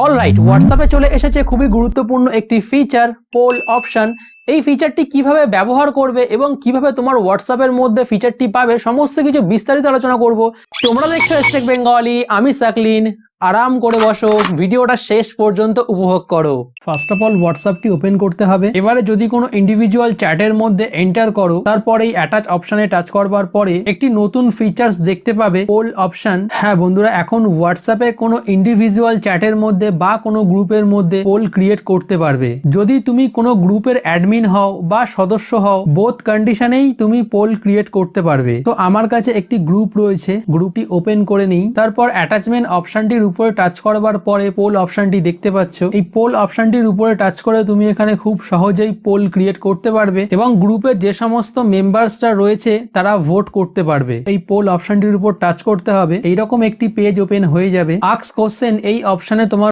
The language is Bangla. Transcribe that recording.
অলরাইট, হোয়াটসঅ্যাপে চলে এসেছে খুবই গুরুত্বপূর্ণ একটি ফিচার, পোল অপশন। এই ফিচারটি কিভাবে ব্যবহার করবে এবং কিভাবে তোমার হোয়াটসঅ্যাপের মধ্যে ফিচারটি পাবে সমস্ত কিছু বিস্তারিত আলোচনা করব। তোমরা দেখছো স্টেক বেঙ্গলি, আমি সাকলিন। আরাম করে বসো, ভিডিওটা শেষ পর্যন্ত উপভোগ করো। ফার্স্ট অফ অল হোয়াটসঅ্যাপটি ওপেন করতে হবে। এবারে যদি কোনো ইন্ডিভিজুয়াল চ্যাটের মধ্যে এন্টার করো, তারপরে এই অ্যাটাচ অপশনে টাচ করবার পরে একটি নতুন ফিচার্স দেখতে পাবে, পোল অপশন। হ্যাঁ বন্ধুরা, এখন হোয়াটসঅ্যাপে কোনো ইন্ডিভিজুয়াল চ্যাটের মধ্যে বা কোনো গ্রুপের মধ্যে পোল ক্রিয়েট করতে পারবে। যদি তুমি কোনো গ্রুপের অ্যাডমিন হও বা সদস্য হও, বোথ কন্ডিশনেই তুমি পোল ক্রিয়েট করতে পারবে। তো আমার কাছে একটি গ্রুপ রয়েছে, গ্রুপটি ওপেন করে নিই। তারপর অ্যাটাচমেন্ট অপশনটির উপরে টাচ করবার পরে পোল অপশনটি দেখতে পাচ্ছ। এই পোল অপশনটির উপরে টাচ করে তুমি এখানে খুব সহজেই পোল ক্রিয়েট করতে পারবে এবং গ্রুপের যে সমস্ত মেম্বার্সরা রয়েছে তারা ভোট করতে পারবে। এই পোল অপশনটির উপর টাচ করতে হবে, এইরকম একটি পেজ ওপেন হয়ে যাবে। আস্ক কোশ্চেন এই অপশনে তোমার